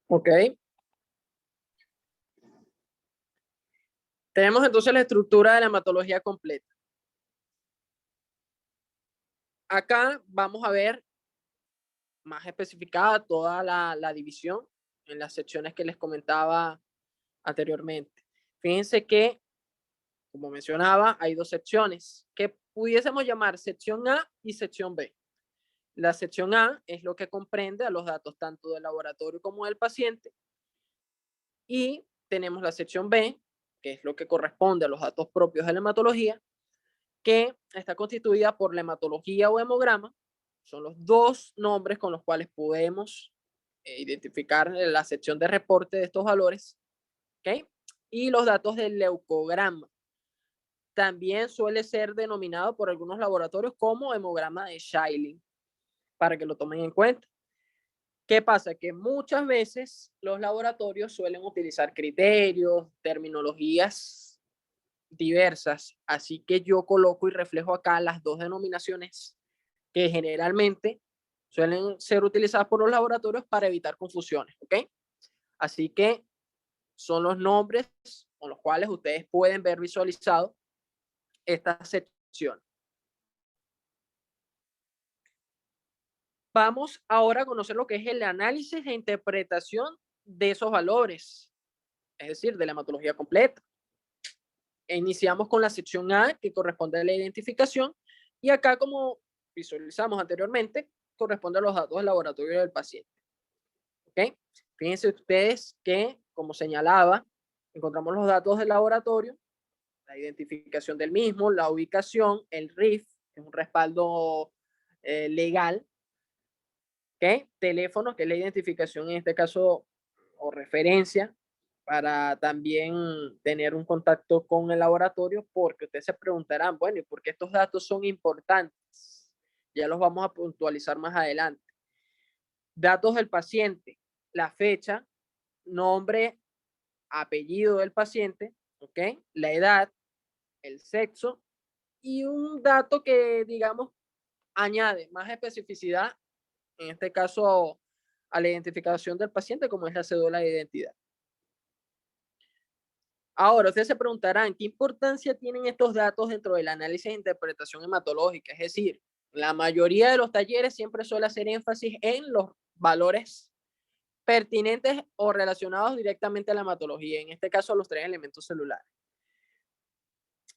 Ok. Tenemos entonces la estructura de la hematología completa. Acá vamos a ver más especificada toda la división en las secciones que les comentaba anteriormente. Fíjense que, como mencionaba, hay dos secciones que pudiésemos llamar sección A y sección B. La sección A es lo que comprende a los datos tanto del laboratorio como del paciente, y tenemos la sección B, que es lo que corresponde a los datos propios de la hematología, que está constituida por la hematología o hemograma. Son los dos nombres con los cuales podemos identificar la sección de reporte de estos valores, ¿okay? Y los datos del leucograma. También suele ser denominado por algunos laboratorios como hemograma de Schilling, para que lo tomen en cuenta. ¿Qué pasa? Que muchas veces los laboratorios suelen utilizar criterios, terminologías diversas, así que yo coloco y reflejo acá las dos denominaciones que generalmente suelen ser utilizadas por los laboratorios para evitar confusiones, ¿ok? Así que son los nombres con los cuales ustedes pueden ver visualizado esta sección. Vamos ahora a conocer lo que es el análisis e interpretación de esos valores, es decir, de la hematología completa. Iniciamos con la sección A, que corresponde a la identificación, y acá, como visualizamos anteriormente, corresponde a los datos del laboratorio del paciente. ¿Ok? Fíjense ustedes que, como señalaba, encontramos los datos del laboratorio, la identificación del mismo, la ubicación, el RIF, que es un respaldo legal, ¿ok? Teléfono, que es la identificación en este caso o referencia para también tener un contacto con el laboratorio, porque ustedes se preguntarán, bueno, ¿y por qué estos datos son importantes? Ya los vamos a puntualizar más adelante. Datos del paciente, la fecha, nombre, apellido del paciente, ¿ok? La edad, el sexo y un dato que, digamos, añade más especificidad, en este caso, a la identificación del paciente, como es la cédula de identidad. Ahora, ustedes se preguntarán, ¿qué importancia tienen estos datos dentro del análisis e interpretación hematológica? Es decir, la mayoría de los talleres siempre suele hacer énfasis en los valores pertinentes o relacionados directamente a la hematología, en este caso los 3 elementos celulares.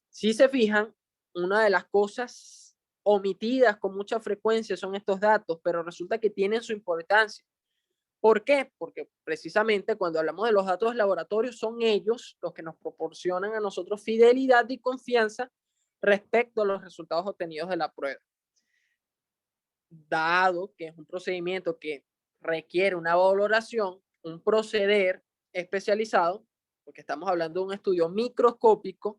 Si se fijan, una de las cosas omitidas con mucha frecuencia son estos datos, pero resulta que tienen su importancia. ¿Por qué? Porque precisamente cuando hablamos de los datos de laboratorio, son ellos los que nos proporcionan a nosotros fidelidad y confianza respecto a los resultados obtenidos de la prueba. Dado que es un procedimiento que requiere una valoración, un proceder especializado, porque estamos hablando de un estudio microscópico,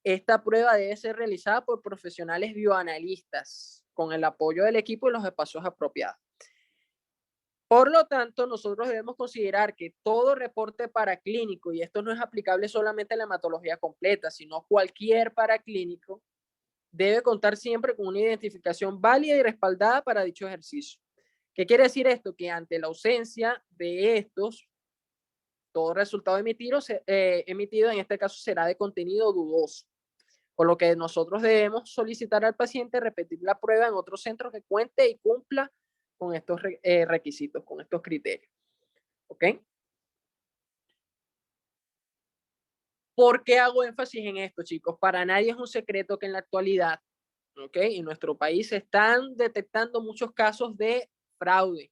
esta prueba debe ser realizada por profesionales bioanalistas con el apoyo del equipo y los espacios apropiados. Por lo tanto, nosotros debemos considerar que todo reporte paraclínico, y esto no es aplicable solamente a la hematología completa, sino cualquier paraclínico, debe contar siempre con una identificación válida y respaldada para dicho ejercicio. ¿Qué quiere decir esto? Que ante la ausencia de estos, todo resultado emitido en este caso será de contenido dudoso, por lo que nosotros debemos solicitar al paciente repetir la prueba en otro centro que cuente y cumpla con estos requisitos, con estos criterios. ¿Ok? ¿Por qué hago énfasis en esto, chicos? Para nadie es un secreto que en la actualidad, ¿ok?, en nuestro país se están detectando muchos casos de fraude.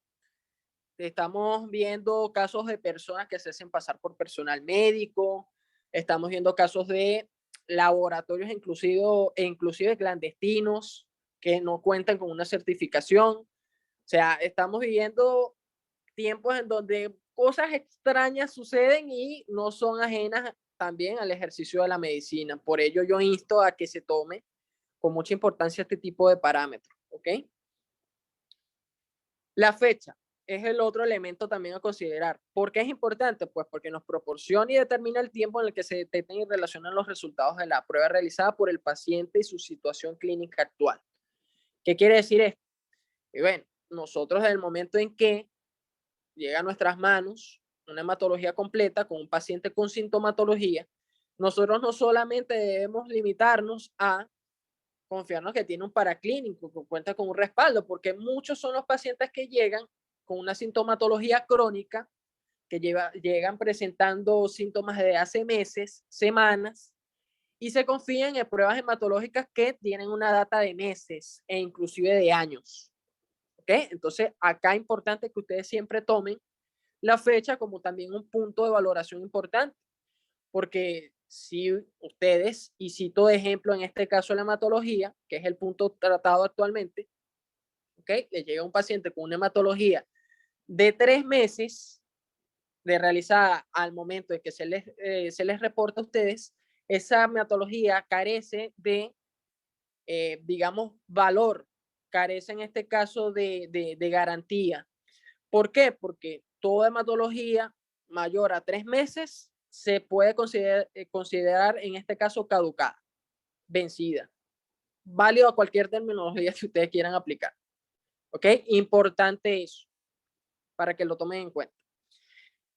Estamos viendo casos de personas que se hacen pasar por personal médico, estamos viendo casos de laboratorios inclusive clandestinos que no cuentan con una certificación. O sea, estamos viviendo tiempos en donde cosas extrañas suceden y no son ajenas también al ejercicio de la medicina. Por ello yo insto a que se tome con mucha importancia este tipo de parámetros, ¿ok? La fecha es el otro elemento también a considerar. ¿Por qué es importante? Pues porque nos proporciona y determina el tiempo en el que se detectan y relacionan los resultados de la prueba realizada por el paciente y su situación clínica actual. ¿Qué quiere decir esto? Y bueno, nosotros en el momento en que llega a nuestras manos una hematología completa con un paciente con sintomatología, nosotros no solamente debemos limitarnos a confiarnos que tiene un paraclínico, que cuenta con un respaldo, porque muchos son los pacientes que llegan con una sintomatología crónica, que llegan presentando síntomas de hace meses, semanas, y se confían en pruebas hematológicas que tienen una data de meses e inclusive de años. ¿Ok? Entonces, acá es importante que ustedes siempre tomen la fecha como también un punto de valoración importante, porque si ustedes, y cito de ejemplo en este caso la hematología, que es el punto tratado actualmente, ¿ok? Le llega un paciente con una hematología de 3 meses de realizada al momento de que se les reporta a ustedes, esa hematología carece de, digamos, valor, carece en este caso de garantía. ¿Por qué? Porque toda hematología mayor a 3 meses se puede considerar en este caso caducada, vencida, válido a cualquier terminología que ustedes quieran aplicar. ¿Ok? Importante eso, para que lo tomen en cuenta.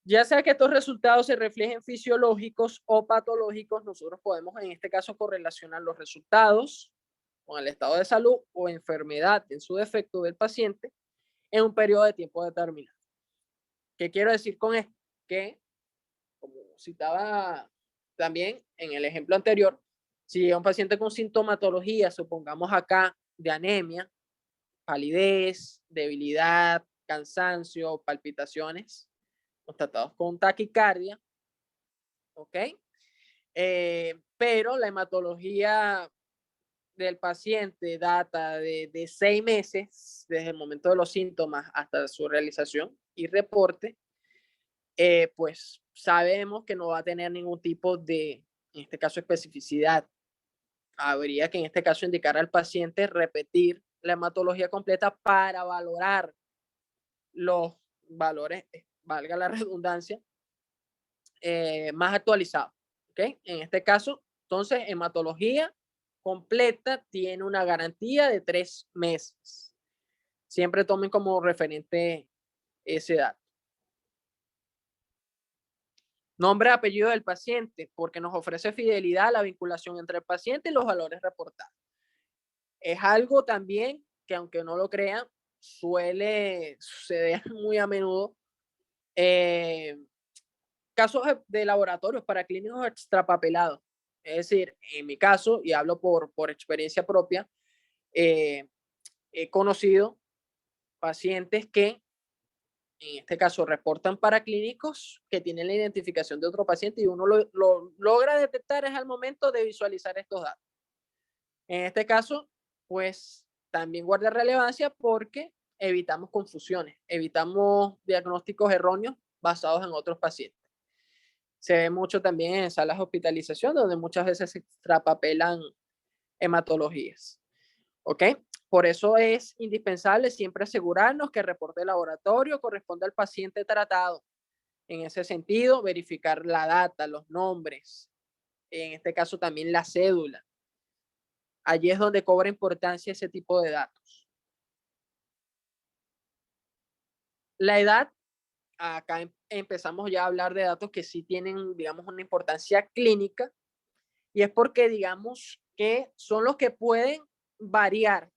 Ya sea que estos resultados se reflejen fisiológicos o patológicos, nosotros podemos en este caso correlacionar los resultados con el estado de salud o enfermedad en su defecto del paciente en un periodo de tiempo determinado. ¿Qué quiero decir con esto? Que, como citaba también en el ejemplo anterior, si llega un paciente con sintomatología, supongamos acá, de anemia, palidez, debilidad, cansancio, palpitaciones, constatados con taquicardia, ¿ok? Pero la hematología del paciente data de 6 meses, desde el momento de los síntomas hasta su realización y reporte, pues sabemos que no va a tener ningún tipo de, en este caso, especificidad. Habría que en este caso indicar al paciente repetir la hematología completa para valorar los valores, valga la redundancia, más actualizados. ¿Okay? En este caso, entonces, hematología completa tiene una garantía de 3 meses. Siempre tomen como referente ese dato. Nombre y apellido del paciente, porque nos ofrece fidelidad a la vinculación entre el paciente y los valores reportados. Es algo también que, aunque no lo crean, suele suceder muy a menudo. Casos de laboratorios para clínicos extrapapelados. Es decir, en mi caso, y hablo por experiencia propia, he conocido pacientes que en este caso reportan para clínicos que tienen la identificación de otro paciente y uno lo logra detectar es al momento de visualizar estos datos. En este caso, pues también guarda relevancia porque evitamos confusiones, evitamos diagnósticos erróneos basados en otros pacientes. Se ve mucho también en salas de hospitalización, donde muchas veces se extrapapelan hematologías. ¿Ok? Por eso es indispensable siempre asegurarnos que el reporte de laboratorio corresponde al paciente tratado. En ese sentido, verificar la data, los nombres, en este caso también la cédula. Allí es donde cobra importancia ese tipo de datos. La edad, acá empezamos ya a hablar de datos que sí tienen, digamos, una importancia clínica, y es porque, digamos, que son los que pueden variar,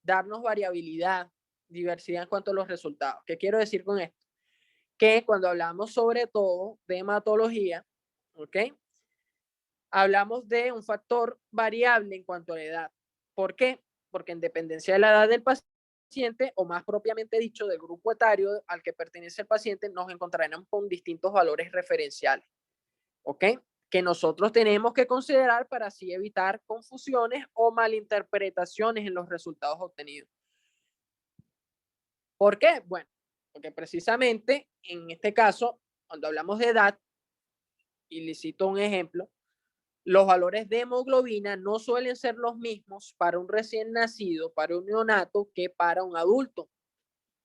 darnos variabilidad, diversidad en cuanto a los resultados. ¿Qué quiero decir con esto? Que cuando hablamos sobre todo de hematología, ¿ok? Hablamos de un factor variable en cuanto a la edad. ¿Por qué? Porque en dependencia de la edad del paciente, o más propiamente dicho, del grupo etario al que pertenece el paciente, nos encontraremos con distintos valores referenciales, ¿ok? Que nosotros tenemos que considerar para así evitar confusiones o malinterpretaciones en los resultados obtenidos. ¿Por qué? Bueno, porque precisamente en este caso, cuando hablamos de edad, y le cito un ejemplo, los valores de hemoglobina no suelen ser los mismos para un recién nacido, para un neonato, que para un adulto.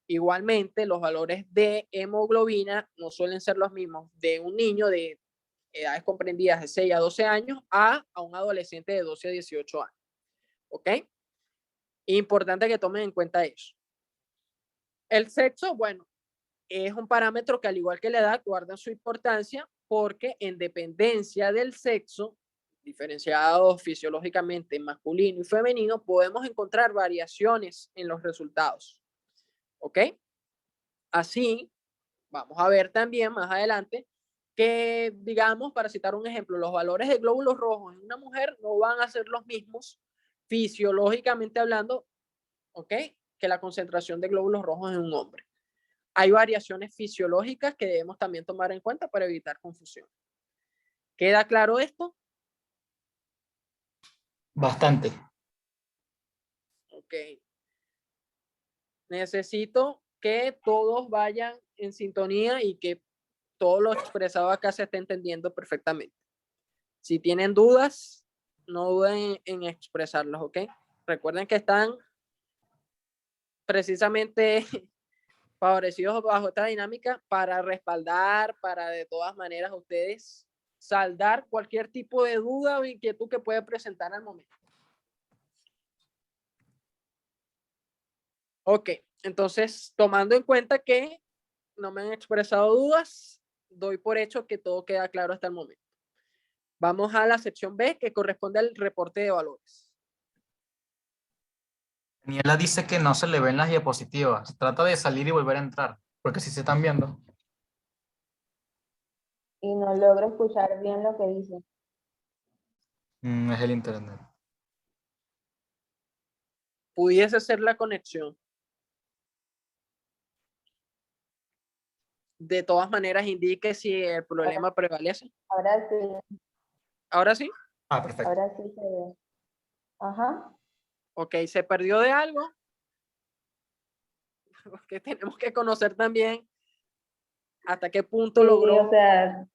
Igualmente, los valores de hemoglobina no suelen ser los mismos de un niño de edades comprendidas de 6 a 12 años a un adolescente de 12 a 18 años. ¿Ok? Importante que tomen en cuenta eso. El sexo, bueno, es un parámetro que, al igual que la edad, guarda su importancia porque, en dependencia del sexo, diferenciado fisiológicamente en masculino y femenino, podemos encontrar variaciones en los resultados. ¿Ok? Así, vamos a ver también más adelante que, digamos, para citar un ejemplo, los valores de glóbulos rojos en una mujer no van a ser los mismos fisiológicamente hablando, ¿ok? Que la concentración de glóbulos rojos en un hombre. Hay variaciones fisiológicas que debemos también tomar en cuenta para evitar confusión. ¿Queda claro esto? Bastante. Ok. Necesito que todos vayan en sintonía y que todo lo expresado acá se esté entendiendo perfectamente. Si tienen dudas, no duden en expresarlos, ¿ok? Recuerden que están precisamente favorecidos bajo esta dinámica para respaldar, para de todas maneras ustedes saldar cualquier tipo de duda o inquietud que pueda presentar al momento. Ok, entonces, tomando en cuenta que no me han expresado dudas, doy por hecho que todo queda claro hasta el momento. Vamos a la sección B, que corresponde al reporte de valores. Daniela dice que no se le ven las diapositivas. Trata de salir y volver a entrar, porque si se están viendo. Y no logro escuchar bien lo que dice. Es el internet. Pudiese ser la conexión. De todas maneras, indique si el problema prevalece. Ahora sí, ¿Ahora sí? Ah, perfecto. ahora sí se ve. Ajá. Ok, ¿se perdió de algo? Porque tenemos que conocer también hasta qué punto Sí, logró. o sea,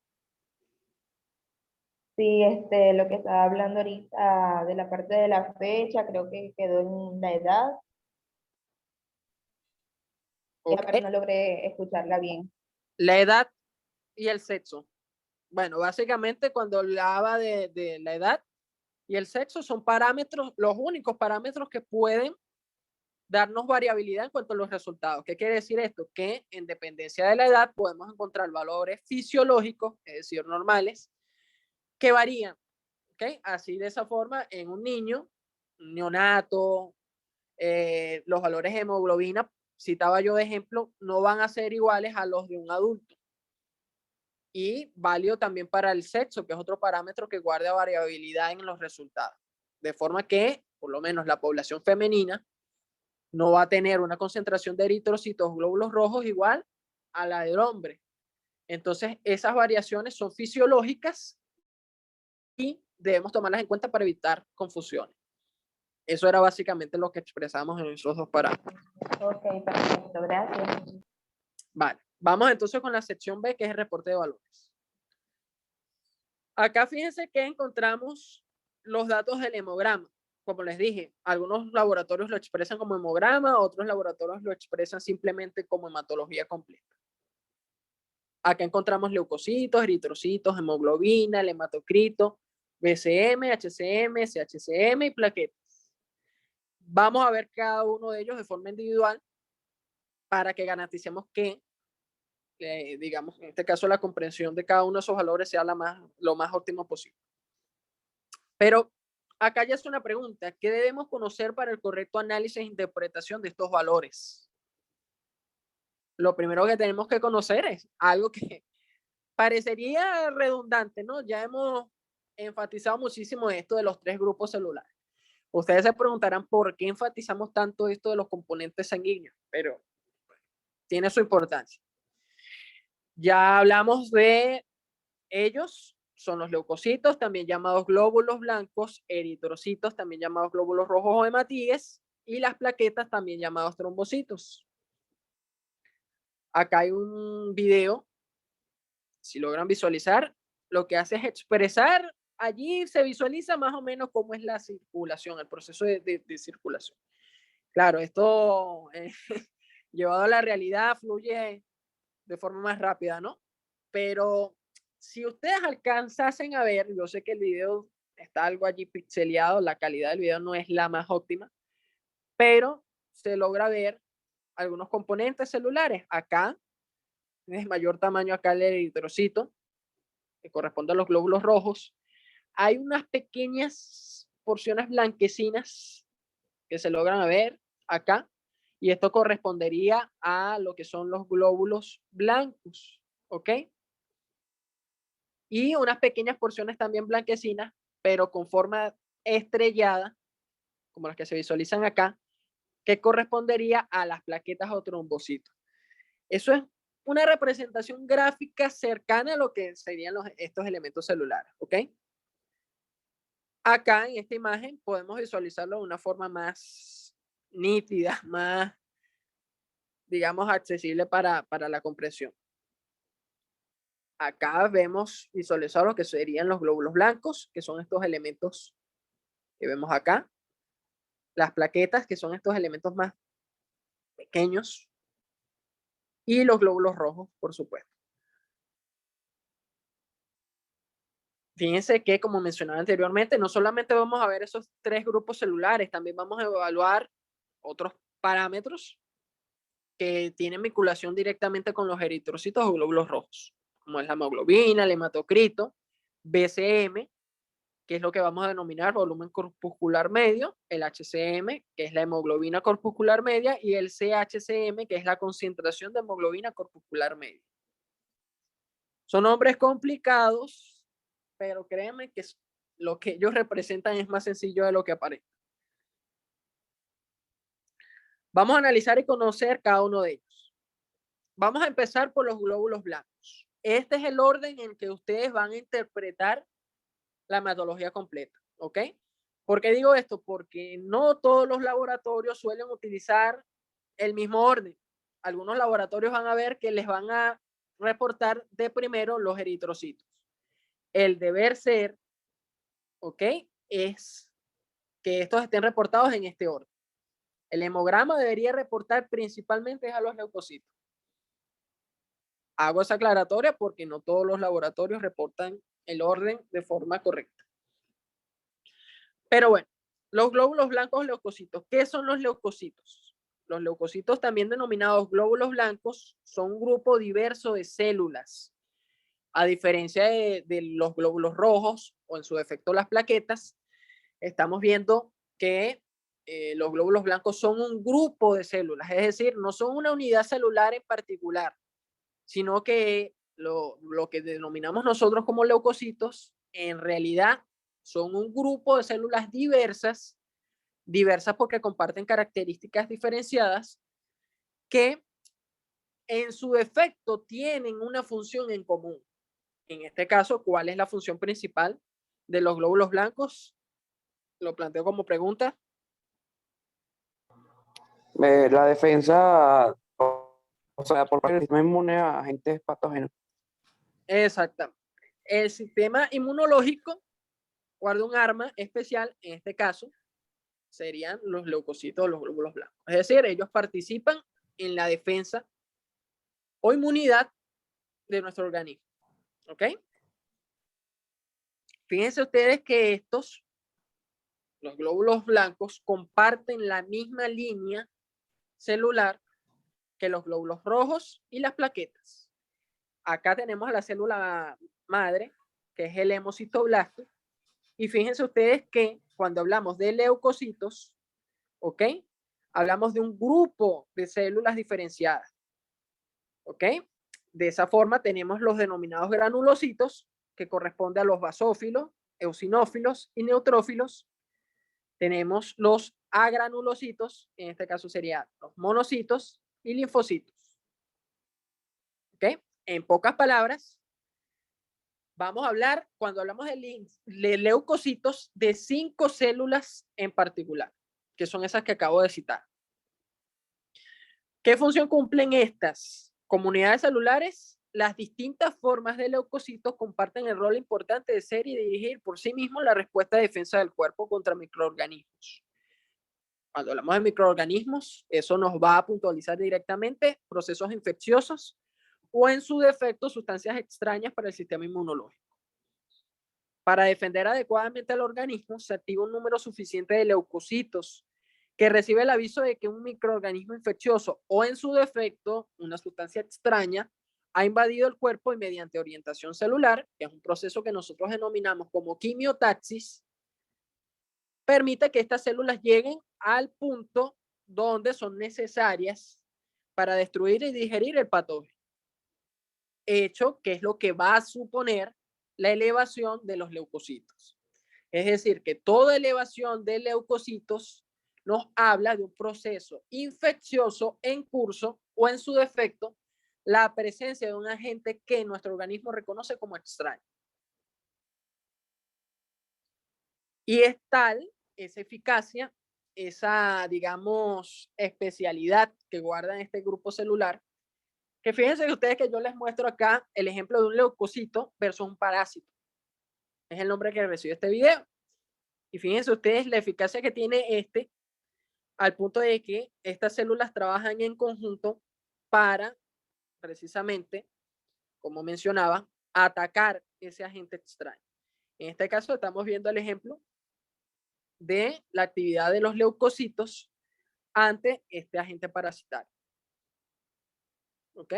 sí, lo que estaba hablando ahorita de la parte de la fecha, creo que quedó en la edad, ya, Ok, pero no logré escucharla bien. la edad y el sexo. Bueno, básicamente cuando hablaba de la edad y el sexo son parámetros, los únicos parámetros que pueden darnos variabilidad en cuanto a los resultados. ¿Qué quiere decir esto? Que, en dependencia de la edad, podemos encontrar valores fisiológicos, es decir, normales, que varían. ¿Ok? Así, de esa forma, en un niño, un neonato, los valores de hemoglobina, citaba yo de ejemplo, no van a ser iguales a los de un adulto. Y válido también para el sexo, que es otro parámetro que guarda variabilidad en los resultados. De forma que, por lo menos, la población femenina no va a tener una concentración de eritrocitos, glóbulos rojos, igual a la del hombre. Entonces, esas variaciones son fisiológicas y debemos tomarlas en cuenta para evitar confusiones. Eso era básicamente lo que expresamos en esos dos parámetros. Ok, perfecto, gracias. Vale, vamos entonces con la sección B, que es el reporte de valores. Acá fíjense que encontramos los datos del hemograma. Como les dije, algunos laboratorios lo expresan como hemograma, otros laboratorios lo expresan simplemente como hematología completa. Acá encontramos leucocitos, eritrocitos, hemoglobina, el hematocrito, BCM, HCM, CHCM y plaquetas. Vamos a ver cada uno de ellos de forma individual para que garanticemos que, digamos, en este caso, la comprensión de cada uno de esos valores sea lo más óptimo posible. Pero acá ya es una pregunta: ¿qué debemos conocer para el correcto análisis e interpretación de estos valores? Lo primero que tenemos que conocer es algo que parecería redundante, ¿no? Ya hemos enfatizado muchísimo esto de los 3 grupos celulares. Ustedes se preguntarán por qué enfatizamos tanto esto de los componentes sanguíneos, pero tiene su importancia. Ya hablamos de ellos, son los leucocitos, también llamados glóbulos blancos, eritrocitos, también llamados glóbulos rojos o hematíes, y las plaquetas, también llamados trombocitos. Acá hay un video, si logran visualizar, lo que hace es expresar, allí se visualiza más o menos cómo es la circulación, el proceso de circulación. Claro, esto llevado a la realidad fluye de forma más rápida, ¿no? Pero si ustedes alcanzasen a ver, yo sé que el video está algo allí pixeleado, la calidad del video no es la más óptima, pero se logra ver algunos componentes celulares. Acá de mayor tamaño acá el eritrocito, que corresponde a los glóbulos rojos. Hay unas pequeñas porciones blanquecinas que se logran ver acá, y esto correspondería a lo que son los glóbulos blancos, ¿ok? Y unas pequeñas porciones también blanquecinas, pero con forma estrellada, como las que se visualizan acá, que correspondería a las plaquetas o trombocitos. Eso es una representación gráfica cercana a lo que serían estos elementos celulares, ¿ok? Acá en esta imagen podemos visualizarlo de una forma más nítida, más, digamos, accesible para la comprensión. Acá vemos visualizar lo que serían los glóbulos blancos, que son estos elementos que vemos acá. Las plaquetas, que son estos elementos más pequeños. Y los glóbulos rojos, por supuesto. Fíjense que, como mencionaba anteriormente, no solamente vamos a ver esos 3 grupos celulares, también vamos a evaluar otros parámetros que tienen vinculación directamente con los eritrocitos o glóbulos rojos, como es la hemoglobina, el hematocrito, BCM, que es lo que vamos a denominar volumen corpuscular medio, el HCM, que es la hemoglobina corpuscular media, y el CHCM, que es la concentración de hemoglobina corpuscular media. Son nombres complicados, pero créanme que lo que ellos representan es más sencillo de lo que aparece. Vamos a analizar y conocer cada uno de ellos. Vamos a empezar por los glóbulos blancos. Este es el orden en que ustedes van a interpretar la hematología completa, ¿ok? ¿Por qué digo esto? Porque no todos los laboratorios suelen utilizar el mismo orden. Algunos laboratorios van a ver que les van a reportar de primero los eritrocitos. El deber ser, ¿ok?, es que estos estén reportados en este orden. El hemograma debería reportar principalmente a los leucocitos. Hago esa aclaratoria porque no todos los laboratorios reportan el orden de forma correcta. Pero bueno, los glóbulos blancos leucocitos. ¿Qué son los leucocitos? Los leucocitos, también denominados glóbulos blancos, son un grupo diverso de células. A diferencia de los glóbulos rojos o en su defecto las plaquetas, estamos viendo que los glóbulos blancos son un grupo de células, es decir, no son una unidad celular en particular, sino que lo que denominamos nosotros como leucocitos, en realidad son un grupo de células diversas porque comparten características diferenciadas que en su defecto tienen una función en común. En este caso, ¿cuál es la función principal de los glóbulos blancos? Lo planteo como pregunta. La defensa, o sea, por parte del sistema inmune a agentes patógenos. Exactamente. El sistema inmunológico guarda un arma especial, en este caso serían los leucocitos o los glóbulos blancos. Es decir, ellos participan en la defensa o inmunidad de nuestro organismo. ¿Ok? Fíjense ustedes que los glóbulos blancos, comparten la misma línea celular que los glóbulos rojos y las plaquetas. Acá tenemos a la célula madre, que es el hemocitoblasto, y fíjense ustedes que cuando hablamos de leucocitos, ¿ok?, hablamos de un grupo de células diferenciadas, ¿ok? De esa forma tenemos los denominados granulocitos, que corresponde a los basófilos, eosinófilos y neutrófilos. Tenemos los agranulocitos, en este caso serían los monocitos y linfocitos. ¿Ok? En pocas palabras, vamos a hablar, cuando hablamos de leucocitos, de 5 células en particular, que son esas que acabo de citar. ¿Qué función cumplen estas comunidades celulares? Las distintas formas de leucocitos comparten el rol importante de ser y dirigir por sí mismos la respuesta de defensa del cuerpo contra microorganismos. Cuando hablamos de microorganismos, eso nos va a puntualizar directamente procesos infecciosos o, en su defecto, sustancias extrañas para el sistema inmunológico. Para defender adecuadamente al organismo, se activa un número suficiente de leucocitos que recibe el aviso de que un microorganismo infeccioso o, en su defecto, una sustancia extraña ha invadido el cuerpo y mediante orientación celular, que es un proceso que nosotros denominamos como quimiotaxis, permite que estas células lleguen al punto donde son necesarias para destruir y digerir el patógeno. Hecho que es lo que va a suponer la elevación de los leucocitos. Es decir, que toda elevación de leucocitos nos habla de un proceso infeccioso en curso o, en su defecto, la presencia de un agente que nuestro organismo reconoce como extraño. Y es tal esa eficacia, esa, digamos, especialidad que guarda en este grupo celular, que fíjense ustedes que yo les muestro acá el ejemplo de un leucocito versus un parásito. Es el nombre que recibe este video. Y fíjense ustedes la eficacia que tiene este, al punto de que estas células trabajan en conjunto para, precisamente, como mencionaba, atacar ese agente extraño. En este caso estamos viendo el ejemplo de la actividad de los leucocitos ante este agente parasitario. ¿Ok?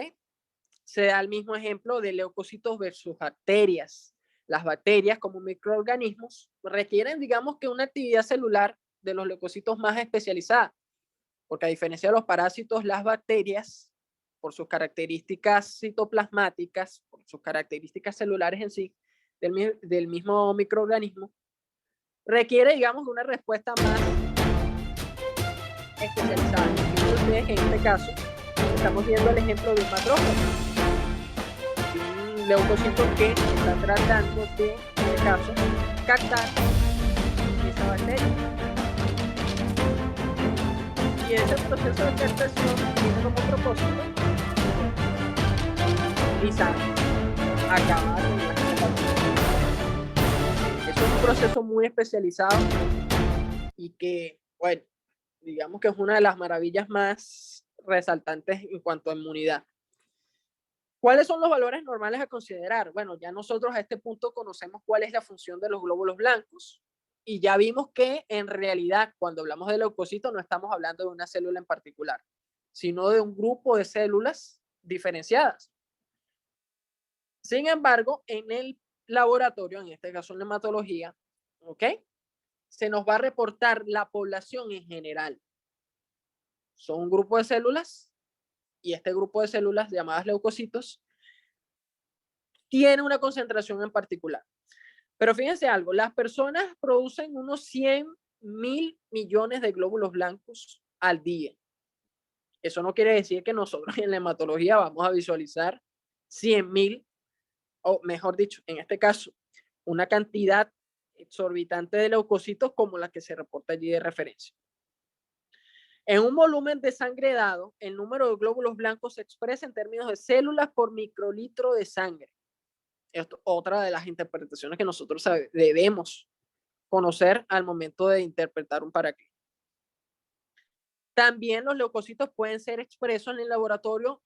Se da el mismo ejemplo de leucocitos versus bacterias. Las bacterias, como microorganismos, requieren, digamos, que una actividad celular de los leucocitos más especializada, porque a diferencia de los parásitos, las bacterias, por sus características citoplasmáticas, por sus características celulares en sí, del mismo microorganismo, requiere, digamos, una respuesta más especializada. Entonces, en este caso, estamos viendo el ejemplo de un macrófago, un leucocito que está tratando de, en este caso, captar esa bacteria. Y ese proceso de captación tiene como propósito quizás acabar con la bacteria. Es un proceso muy especializado y que, bueno, digamos que es una de las maravillas más resaltantes en cuanto a inmunidad. ¿Cuáles son los valores normales a considerar? Bueno, ya nosotros a este punto conocemos cuál es la función de los glóbulos blancos y ya vimos que en realidad cuando hablamos de leucocitos no estamos hablando de una célula en particular, sino de un grupo de células diferenciadas. Sin embargo, en el laboratorio, en este caso en la hematología, ¿ok?, se nos va a reportar la población en general. Son un grupo de células y este grupo de células llamadas leucocitos tiene una concentración en particular. Pero fíjense algo, las personas producen unos 100.000 millones de glóbulos blancos al día. Eso no quiere decir que nosotros en la hematología vamos a visualizar 100.000, o mejor dicho, en este caso, una cantidad exorbitante de leucocitos como la que se reporta allí de referencia. En un volumen de sangre dado, el número de glóbulos blancos se expresa en términos de células por microlitro de sangre. Esto, otra de las interpretaciones que nosotros debemos conocer al momento de interpretar un para qué. También los leucocitos pueden ser expresos en el laboratorio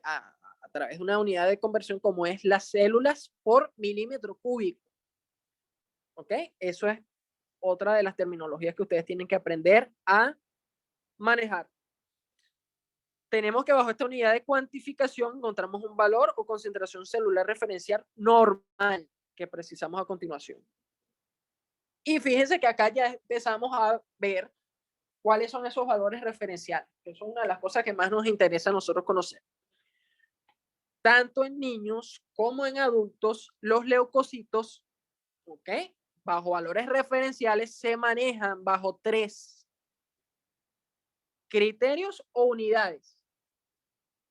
a través de una unidad de conversión como es las células por milímetro cúbico. ¿Ok? Eso es otra de las terminologías que ustedes tienen que aprender a manejar. Tenemos que bajo esta unidad de cuantificación encontramos un valor o concentración celular referencial normal que precisamos a continuación. Y fíjense que acá ya empezamos a ver cuáles son esos valores referenciales, que son una de las cosas que más nos interesa a nosotros conocer. Tanto en niños como en adultos, los leucocitos, ¿ok?, bajo valores referenciales se manejan bajo 3 criterios o unidades.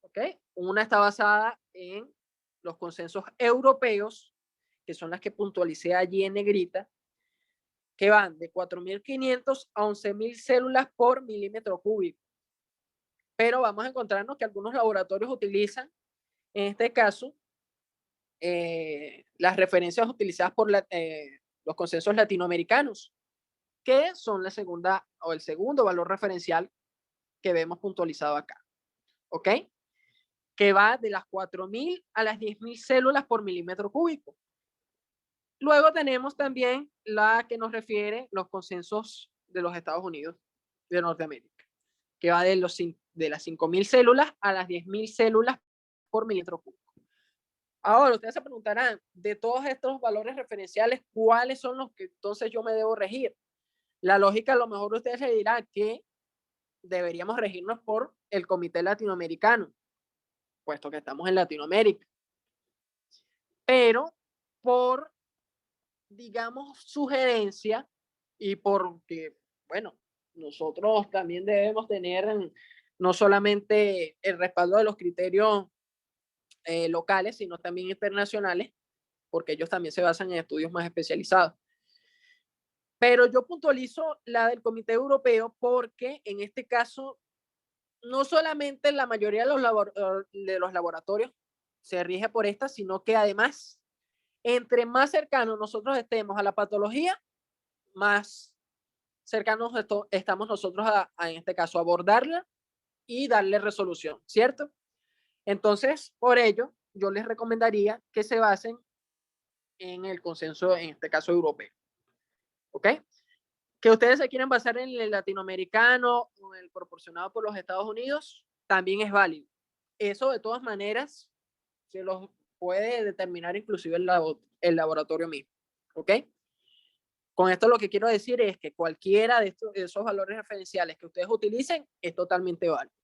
¿Ok? Una está basada en los consensos europeos, que son las que puntualicé allí en negrita, que van de 4.500 a 11.000 células por milímetro cúbico. Pero vamos a encontrarnos que algunos laboratorios utilizan, en este caso, las referencias utilizadas por los consensos latinoamericanos, que son la segunda o el segundo valor referencial que vemos puntualizado acá. ¿Ok? Que va de las 4.000 a las 10.000 células por milímetro cúbico. Luego tenemos también la que nos refiere los consensos de los Estados Unidos de Norteamérica, que va de las 5.000 células a las 10.000 células por milímetro cúbico. Ahora, ustedes se preguntarán, de todos estos valores referenciales, ¿cuáles son los que entonces yo me debo regir? La lógica, a lo mejor ustedes le dirán que deberíamos regirnos por el Comité Latinoamericano, puesto que estamos en Latinoamérica. Pero por, digamos, sugerencia y porque, bueno, nosotros también debemos tener no solamente el respaldo de los criterios locales, sino también internacionales, porque ellos también se basan en estudios más especializados. Pero yo puntualizo la del Comité Europeo porque en este caso, no solamente la mayoría de los laboratorios se rige por esta, sino que además, entre más cercanos nosotros estemos a la patología, más cercanos estamos nosotros en este caso, a abordarla y darle resolución, ¿cierto? Entonces, por ello, yo les recomendaría que se basen en el consenso, en este caso europeo. ¿Ok? Que ustedes se quieren basar en el latinoamericano o en el proporcionado por los Estados Unidos, también es válido. Eso de todas maneras se los puede determinar inclusive el laboratorio mismo. ¿Ok? Con esto lo que quiero decir es que cualquiera de esos valores referenciales que ustedes utilicen es totalmente válido.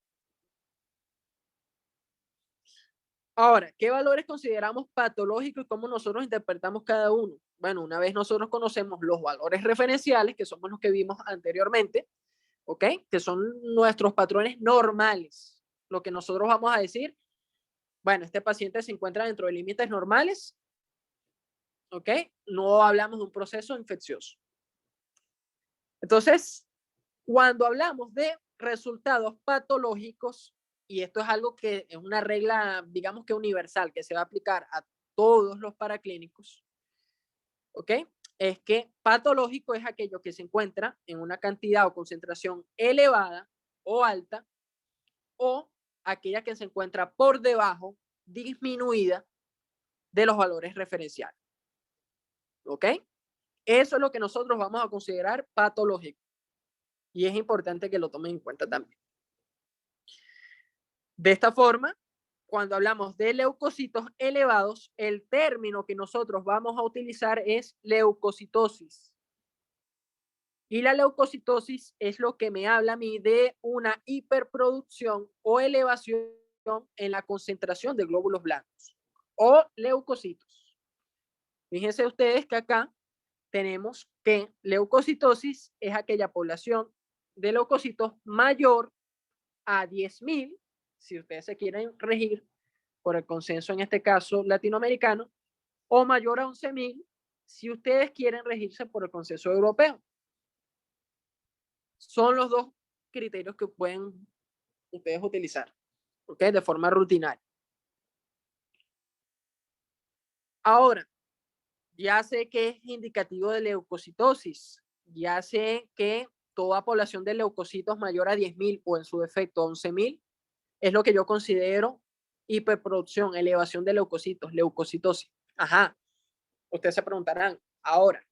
Ahora, ¿qué valores consideramos patológicos y cómo nosotros interpretamos cada uno? Bueno, una vez nosotros conocemos los valores referenciales, que somos los que vimos anteriormente, ¿ok? Que son nuestros patrones normales. Lo que nosotros vamos a decir, bueno, este paciente se encuentra dentro de límites normales, ¿ok? No hablamos de un proceso infeccioso. Entonces, cuando hablamos de resultados patológicos, y esto es algo que es una regla, digamos que universal, que se va a aplicar a todos los paraclínicos, ¿ok? Es que patológico es aquello que se encuentra en una cantidad o concentración elevada o alta, o aquella que se encuentra por debajo, disminuida de los valores referenciales. ¿Ok? Eso es lo que nosotros vamos a considerar patológico. Y es importante que lo tomen en cuenta también. De esta forma, cuando hablamos de leucocitos elevados, el término que nosotros vamos a utilizar es leucocitosis. Y la leucocitosis es lo que me habla a mí de una hiperproducción o elevación en la concentración de glóbulos blancos o leucocitos. Fíjense ustedes que acá tenemos que leucocitosis es aquella población de leucocitos mayor a 10.000, si ustedes se quieren regir por el consenso en este caso latinoamericano, o mayor a 11.000 si ustedes quieren regirse por el consenso europeo. Son los dos criterios que pueden ustedes utilizar, ¿ok? De forma rutinaria. Ahora, ya sé que es indicativo de leucocitosis, ya sé que toda población de leucocitos mayor a 10.000 o en su defecto 11.000 es lo que yo considero hiperproducción, elevación de leucocitos, leucocitosis. Ajá, ustedes se preguntarán, ahora,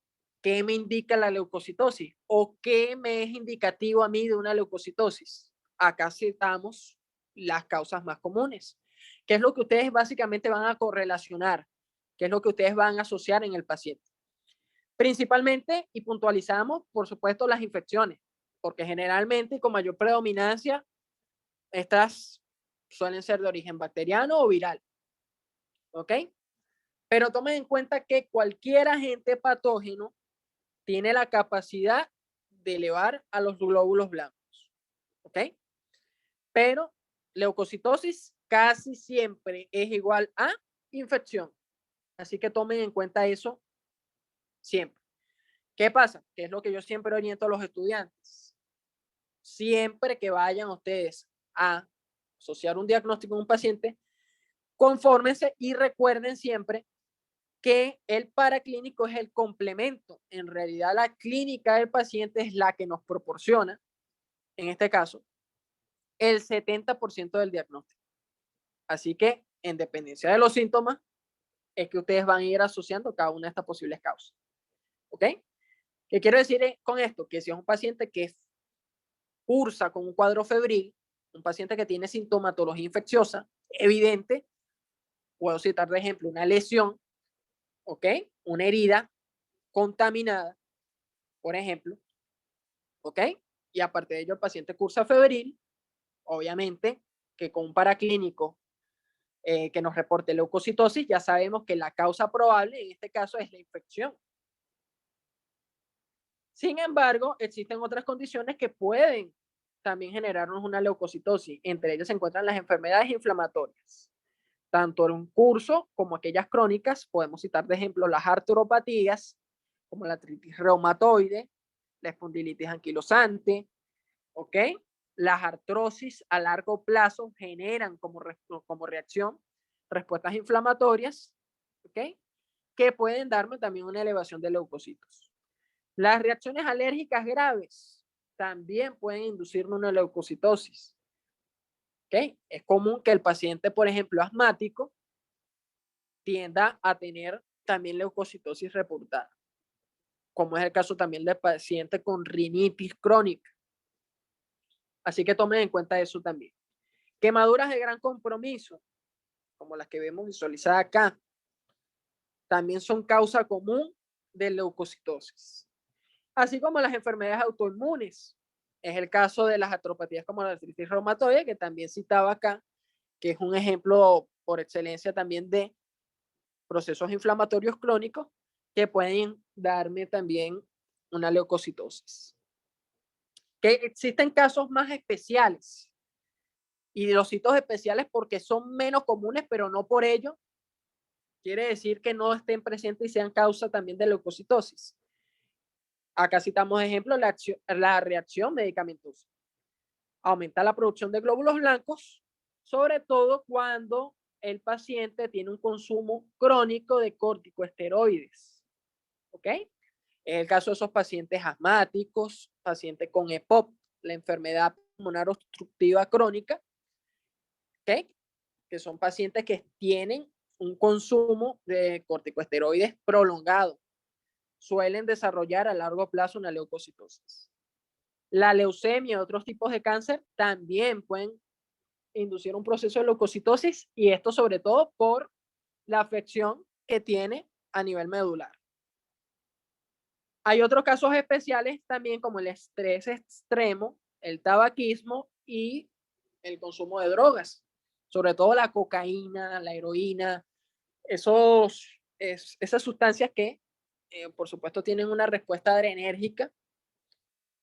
¿qué me indica la leucocitosis? ¿O qué me es indicativo a mí de una leucocitosis? Acá citamos las causas más comunes. ¿Qué es lo que ustedes básicamente van a correlacionar? ¿Qué es lo que ustedes van a asociar en el paciente? Principalmente, y puntualizamos, por supuesto, las infecciones, porque generalmente con mayor predominancia, estas suelen ser de origen bacteriano o viral. ¿Ok? Pero tomen en cuenta que cualquier agente patógeno tiene la capacidad de elevar a los glóbulos blancos. ¿Ok? Pero leucocitosis casi siempre es igual a infección. Así que tomen en cuenta eso siempre. ¿Qué pasa? Que es lo que yo siempre oriento a los estudiantes. Siempre que vayan ustedes a asociar un diagnóstico en un paciente, confórmense y recuerden siempre que el paraclínico es el complemento. En realidad, la clínica del paciente es la que nos proporciona, en este caso, el 70% del diagnóstico. Así que, en dependencia de los síntomas, es que ustedes van a ir asociando cada una de estas posibles causas. ¿Ok? ¿Qué quiero decir con esto? Que si es un paciente que cursa con un cuadro febril, un paciente que tiene sintomatología infecciosa evidente, Puedo citar de ejemplo una lesión, ¿ok? Una herida contaminada, por ejemplo, ¿ok? Y aparte de ello el paciente cursa febril, obviamente que con un paraclínico que nos reporte leucocitosis, ya sabemos que la causa probable en este caso es la infección. Sin embargo, existen otras condiciones que pueden también generarnos una leucocitosis. Entre ellas se encuentran las enfermedades inflamatorias, tanto en curso como aquellas crónicas. Podemos citar de ejemplo las artropatías, como la artritis reumatoide, la espondilitis anquilosante, ¿ok? Las artrosis a largo plazo generan como reacción respuestas inflamatorias, ¿ok? Que pueden darme también una elevación de leucocitos. Las reacciones alérgicas graves también pueden inducirme una leucocitosis, ¿ok? Es común que el paciente, por ejemplo, asmático, tienda a tener también leucocitosis reportada, como es el caso también del paciente con rinitis crónica. Así que tomen en cuenta eso también. Quemaduras de gran compromiso, como las que vemos visualizadas acá, también son causa común de leucocitosis. Así como las enfermedades autoinmunes. Es el caso de las artropatías como la artritis reumatoide, que también citaba acá, que es un ejemplo por excelencia también de procesos inflamatorios crónicos que pueden darme también una leucocitosis. Que existen casos más especiales, y los citos especiales porque son menos comunes, pero no por ello quiere decir que no estén presentes y sean causa también de leucocitosis. Acá citamos ejemplo la reacción medicamentosa. Aumenta la producción de glóbulos blancos, sobre todo cuando el paciente tiene un consumo crónico de corticosteroides. ¿Ok? En el caso de esos pacientes asmáticos, pacientes con EPOC, la enfermedad pulmonar obstructiva crónica, ¿ok? Que son pacientes que tienen un consumo de corticosteroides prolongado, suelen desarrollar a largo plazo una leucocitosis. La leucemia y otros tipos de cáncer también pueden inducir un proceso de leucocitosis, y esto sobre todo por la afección que tiene a nivel medular. Hay otros casos especiales también como el estrés extremo, el tabaquismo y el consumo de drogas, sobre todo la cocaína, la heroína, esas sustancias que por supuesto tienen una respuesta adrenérgica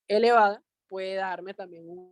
elevada, puede darme también